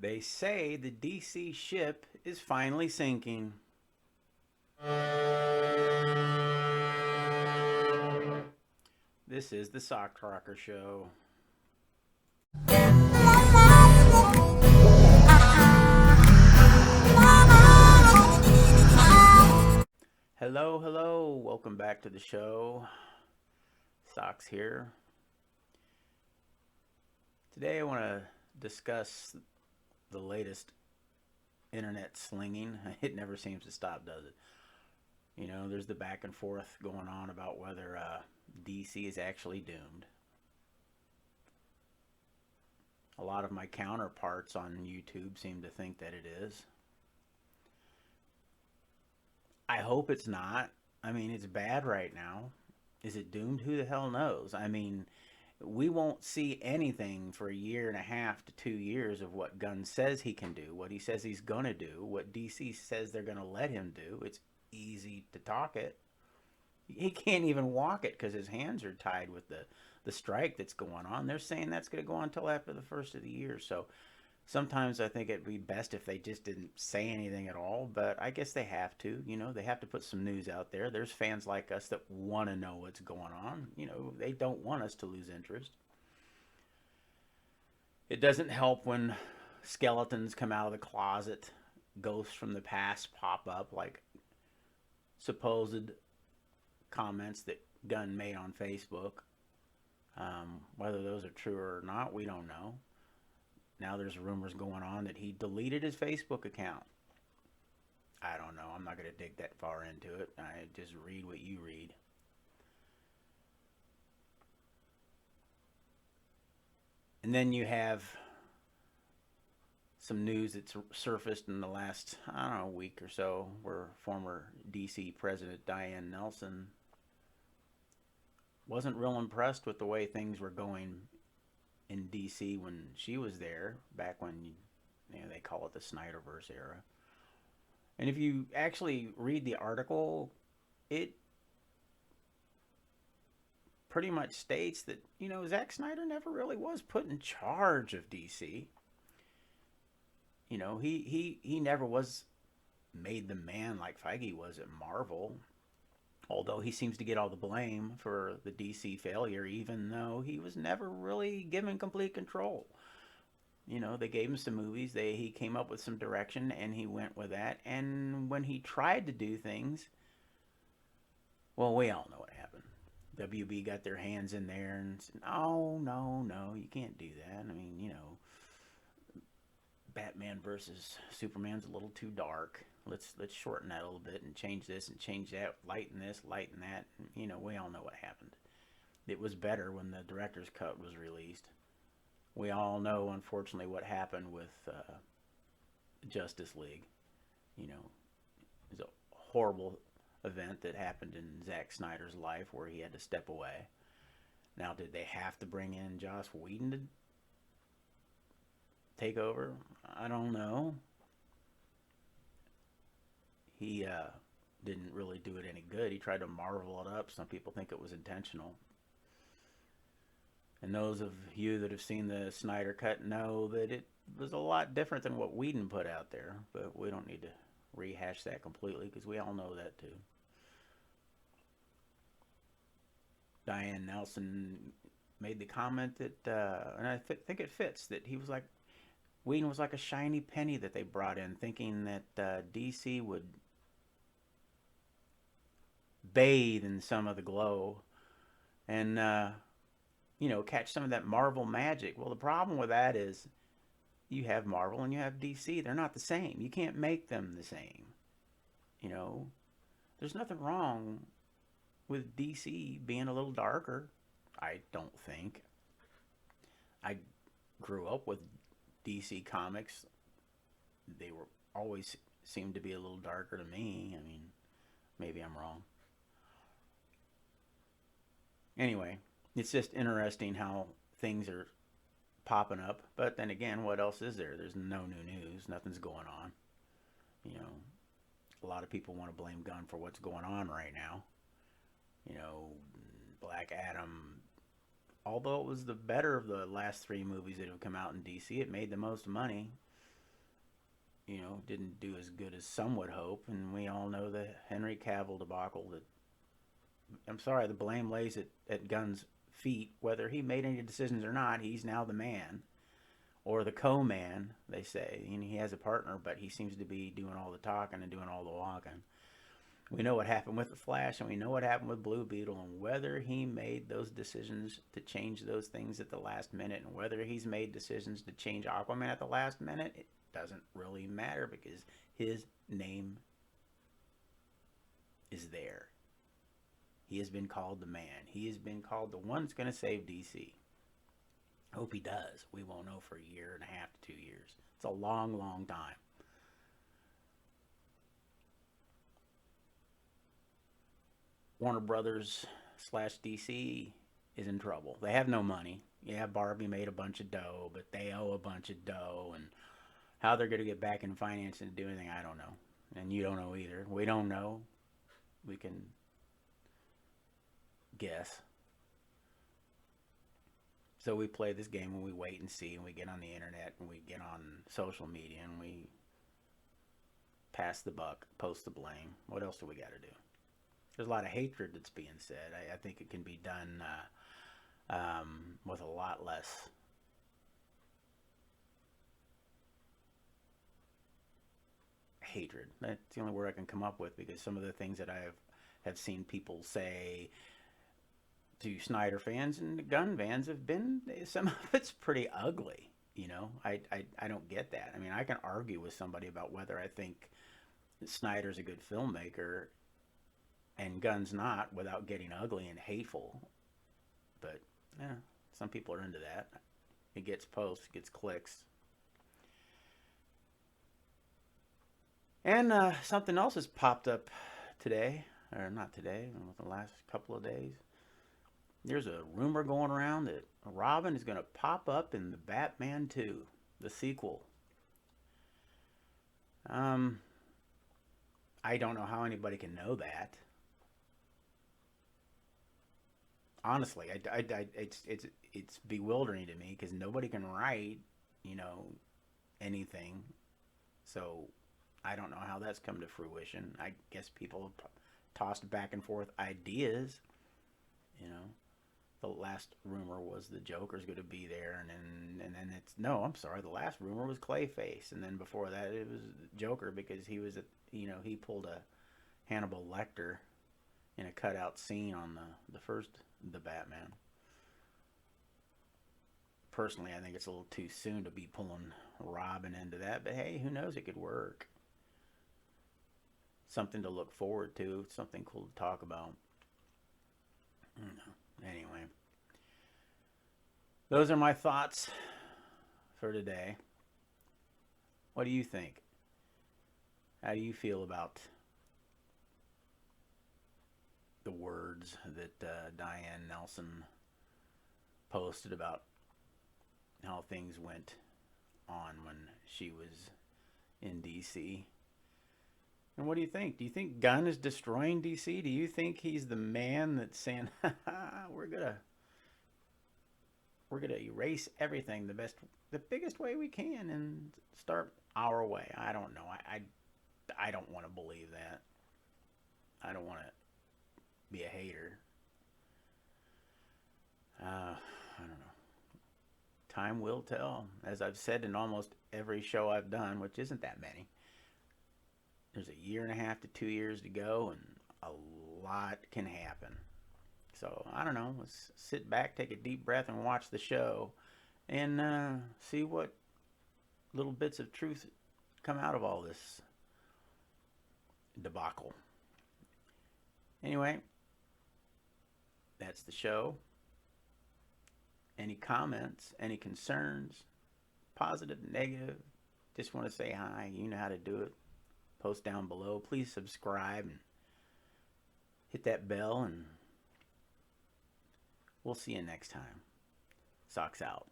They say the DC ship is finally sinking. This is the Sock Rocker Show. Hello, hello. Welcome back to the show. Socks here. Today I want to discuss the latest internet slinging. It never seems to stop, does it? There's the back and forth going on about whether DC is actually doomed. A lot of my counterparts on YouTube seem to think that it is. I hope it's not. I mean, it's bad right now. Is it doomed? Who the hell knows? I mean, we won't see anything for a year and a half to 2 years of what Gunn says he can do, what he says he's going to do, what DC says they're going to let him do. It's easy to talk it. He can't even walk it because his hands are tied with the strike that's going on. They're saying that's going to go on until after the first of the year. So sometimes I think it'd be best if they just didn't say anything at all, but I guess they have to. They have to put some news out there. There's fans like us that want to know what's going on. They don't want us to lose interest. It doesn't help when skeletons come out of the closet, ghosts from the past pop up, like supposed comments that Gunn made on Facebook. Whether those are true or not, we don't know. Now there's rumors going on that he deleted his Facebook account. I don't know. I'm not going to dig that far into it. I just read what you read. And then you have some news that's surfaced in the last, I don't know, week or so, where former DC President Diane Nelson wasn't real impressed with the way things were going in DC when she was there, back when they call it the Snyderverse era. And if you actually read the article, it pretty much states that Zack Snyder never really was put in charge of DC. He never was made the man like Feige was at Marvel. Although he seems to get all the blame for the DC failure, even though he was never really given complete control. They gave him some movies. He came up with some direction, and he went with that. And when he tried to do things, well, we all know what happened. WB got their hands in there and said, "No, no, no, you can't do that." I mean, Batman versus Superman's a little too dark. Let's shorten that a little bit and change this and change that, lighten this, lighten that. We all know what happened. It was better when the director's cut was released. We all know, unfortunately, what happened with Justice League. It was a horrible event that happened in Zack Snyder's life where he had to step away. Now, did they have to bring in Joss Whedon to take over? I don't know. He didn't really do it any good. He tried to marvel it up. Some people think it was intentional. And those of you that have seen the Snyder Cut know that it was a lot different than what Whedon put out there. But we don't need to rehash that completely because we all know that too. Diane Nelson made the comment that, and I think it fits, that he was like, Whedon was like a shiny penny that they brought in, thinking that DC would bathe in some of the glow and, catch some of that Marvel magic. Well, the problem with that is you have Marvel and you have DC. They're not the same. You can't make them the same. There's nothing wrong with DC being a little darker. I don't think. I grew up with DC comics. They were always seemed to be a little darker to me. I mean, maybe I'm wrong. Anyway, it's just interesting how things are popping up. But then again, what else is there? There's no new news. Nothing's going on. A lot of people want to blame Gunn for what's going on right now. Black Adam, although it was the better of the last three movies that have come out in DC, it made the most money. didn't do as good as some would hope. And we all know the Henry Cavill debacle. That I'm sorry, the blame lays at Gunn's feet. Whether he made any decisions or not, he's now the man. Or the co-man, they say. He has a partner, but he seems to be doing all the talking and doing all the walking. We know what happened with the Flash, and we know what happened with Blue Beetle, and whether he made those decisions to change those things at the last minute, and whether he's made decisions to change Aquaman at the last minute, it doesn't really matter because his name is there. He has been called the man. He has been called the one that's going to save DC. Hope he does. We won't know for a year and a half to 2 years. It's a long, long time. Warner Brothers / DC is in trouble. They have no money. Yeah, Barbie made a bunch of dough, but they owe a bunch of dough. And how they're going to get back in finance and do anything, I don't know. And you don't know either. We don't know. We can guess. So we play this game and we wait and see, and we get on the internet and we get on social media and we pass the buck, post the blame. What else do we got to do? There's a lot of hatred that's being said. I think it can be done with a lot less hatred. That's the only word I can come up with, because some of the things that I have seen people say to Snyder fans and the Gunn fans have been, some of it's pretty ugly. I don't get that. I mean, I can argue with somebody about whether I think Snyder's a good filmmaker and Gunn's not without getting ugly and hateful. But yeah, some people are into that. It gets posts, it gets clicks. And something else has popped up today, or not today, the last couple of days. There's a rumor going around that Robin is going to pop up in the Batman 2, the sequel. I don't know how anybody can know that. Honestly, it's bewildering to me because nobody can write, anything. So I don't know how that's come to fruition. I guess people have tossed back and forth ideas. The last rumor was the Joker's going to be there, and then it's no. I'm sorry. The last rumor was Clayface, and then before that it was Joker because he was he pulled a Hannibal Lecter in a cutout scene on the first The Batman. Personally, I think it's a little too soon to be pulling Robin into that, but hey, who knows? It could work. Something to look forward to. Something cool to talk about. Anyway, those are my thoughts for today. What do you think? How do you feel about the words that Diane Nelson posted about how things went on when she was in DC? And what do you think? Do you think Gunn is destroying DC? Do you think he's the man that's saying, we're gonna erase everything the biggest way we can and start our way? I don't know. I don't want to believe that. I don't want to be a hater. I don't know. Time will tell. As I've said in almost every show I've done, which isn't that many, there's a year and a half to 2 years to go, and a lot can happen. So, I don't know. Let's sit back, take a deep breath, and watch the show, and see what little bits of truth come out of all this debacle. Anyway, that's the show. Any comments, any concerns, positive, negative, just want to say hi. You know how to do it. Post down below. Please subscribe and hit that bell, and we'll see you next time. Socks out.